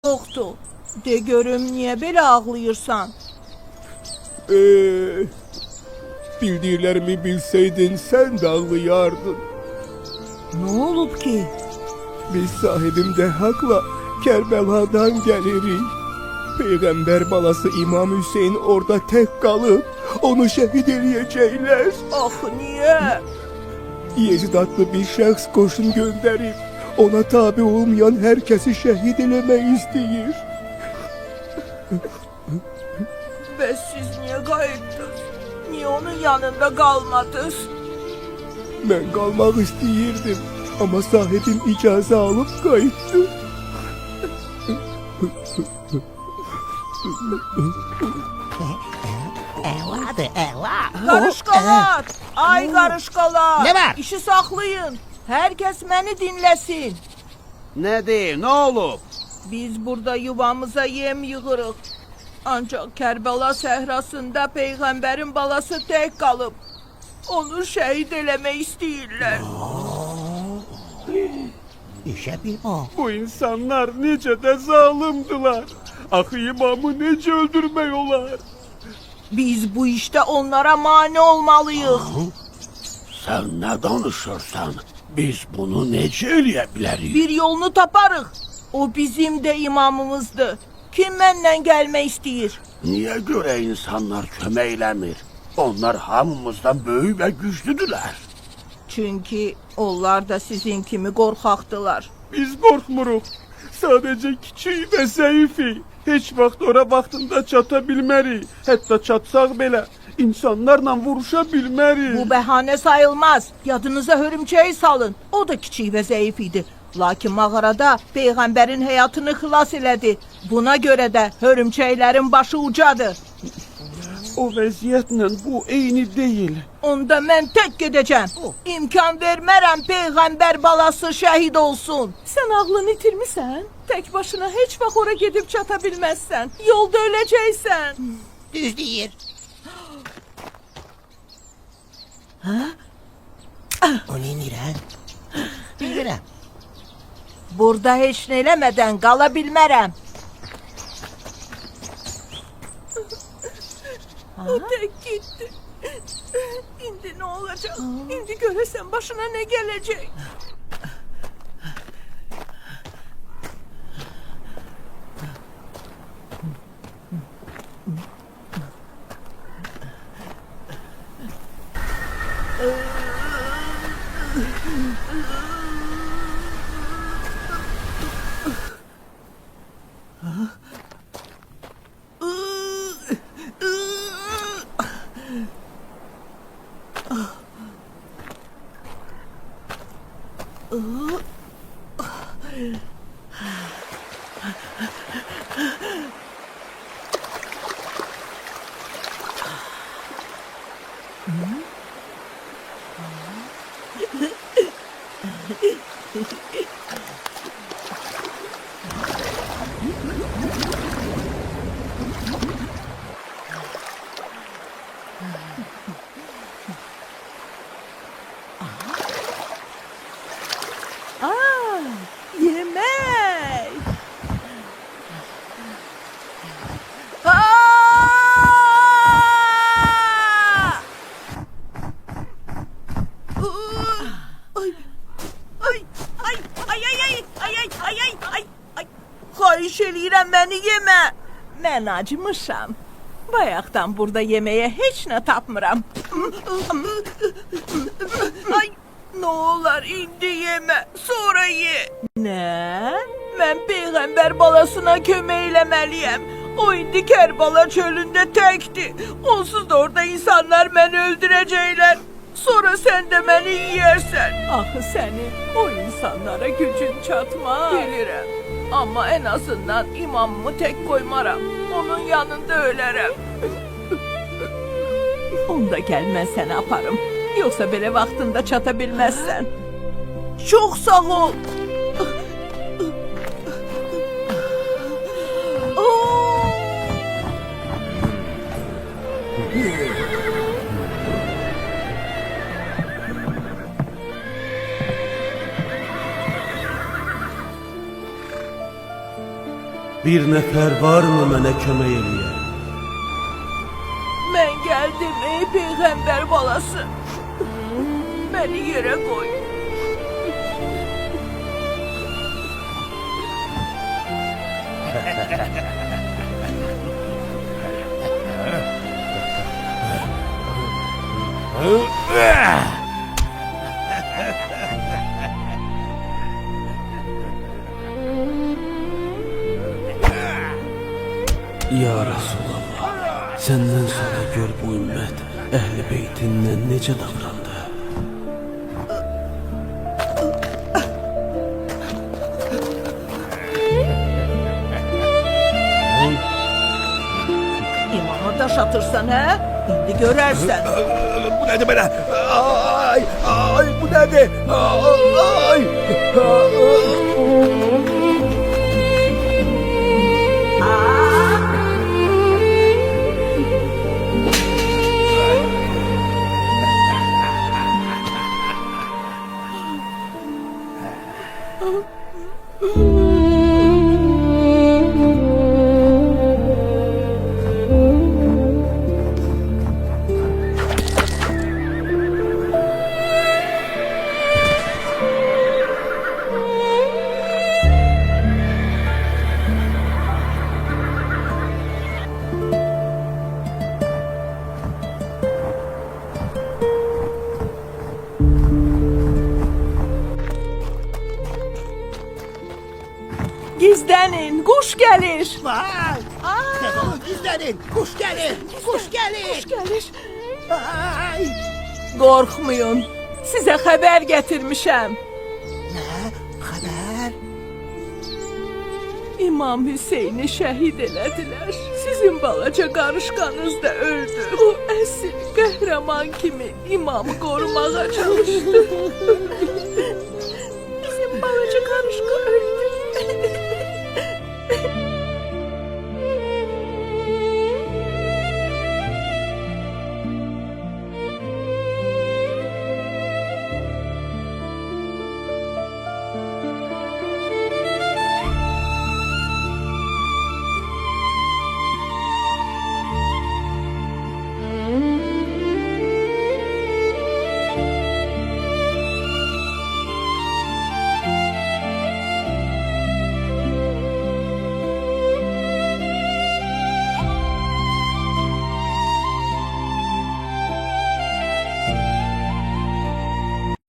Yoxdur. De görüm niyə belə ağlayırsan? Bildiklerimi bilseydin sen de ağlayardın. Nə olub ki? Biz sahibim de hakla Kerbela'dan gelirik. Peygamber balası İmam Hüseyin orada tek kalıp onu şehit eləyəcəklər. Axı niyə? Yezid adlı bir şəxs qoşun gönderip ona tabi olmayan herkesi şehit eləmək istəyir. Bəs siz niyə qayıtdınız? Niyə onun yanında qalmadınız? Ben kalmak istəyirdim ama sahibim icazə alıp qayıtdı. Qarışqalar! Ay qarışqalar! Nə var? İşi saxlayın. Hər kəs məni dinləsin. Nədir, nə olub? Biz burada yuvamıza yem yığırıq. Ancaq Kərbəla səhrasında Peyğəmbərin balası tək qalıb. Onu şəhid eləmək istəyirlər. İşə bir o. Bu insanlar necə də zalımdılar. Axı imamı necə öldürmək olar? Biz bu işdə onlara mane olmalıyıq. Sən nə danışırsan? Biz bunu necə eləyə bilərik? Bir yolunu taparıq. O bizim də imamımızdır. Kim mənlə gəlmək istəyir? Niyə görə insanlar kömək eləmir? Onlar hamımızdan böyük və güclüdülər. Çünki onlar da sizin kimi qorxaqdılar. Biz qorxmuruq. Sadəcə kiçik və zəifik. Heç vaxt ora vaxtında çata bilmərik. Hətta çatsaq belə insanlarla vuruşa bilmərik. Bu bəhanə sayılmaz. Yadınıza hörümçəyi salın. O da kiçik və zəif idi. Lakin mağarada Peyğəmbərin həyatını xilas elədi. Buna görə də hörümçəklərin başı ucadır. O vəziyyətlə bu eyni deyil. Onda mən tək gedəcəm. İmkan vermərəm Peyğəmbər balası şəhid olsun. Sən ağlını itirmisən? Tək başına heç vaxt ora gedib çata bilməzsən. Yolda öləcəksən. Düz deyir. O neynirən? Bilmirəm. Burada heç nə eləmədən qala bilmərəm. O tək getdi. İndi nə olacaq? İndi görəsən başına nə gələcək? Yemek! Xahiş eləyirəm, məni yemə. Mən acımışam. Bayaqdan burada yeməyə heç nə tapmıram. Ay, nə olar indi yemə, sonra ye. Nə? Mən Peyğəmbər balasına kömək eləməliyəm. O indi Kərbala çölündə təkdir. Onsuz da orada insanlar məni öldürəcəklər. Sonra sən də məni yeyərsən. Axı səni o insanlara gücün çatmaz. Bilirəm. Amma en azından imamımı tək qoymaram. Onun yanında ölərəm. Onda gəl mən səni aparım. Yoxsa belə vaxtında çata bilməzsən. Çox sağ ol. Bir nəfər varmı mənə kömək eləyər? Ben geldim ey peygamber balası. Beni yere koy. Ya Rasulallah, səndən sonra gör bu ümmət əhl-i beytindən necə davrandı? İmama taş atırsan he? Şimdi görersen. Bu nedir böyle? Ay, ay, bu nedir? Ay, Gizlenin, kuş gelir. Vay! Defolun gizlenin. Kuş gelir. Kuş gelir. Kuş gelir. Ay! Korkmayın. Size haber getirmişem. Haber? İmam Hüseyin'i şehit elediler. Sizin balaca karışkanız da öldü. O esil kahraman kimi imamı korumaya çalıştı.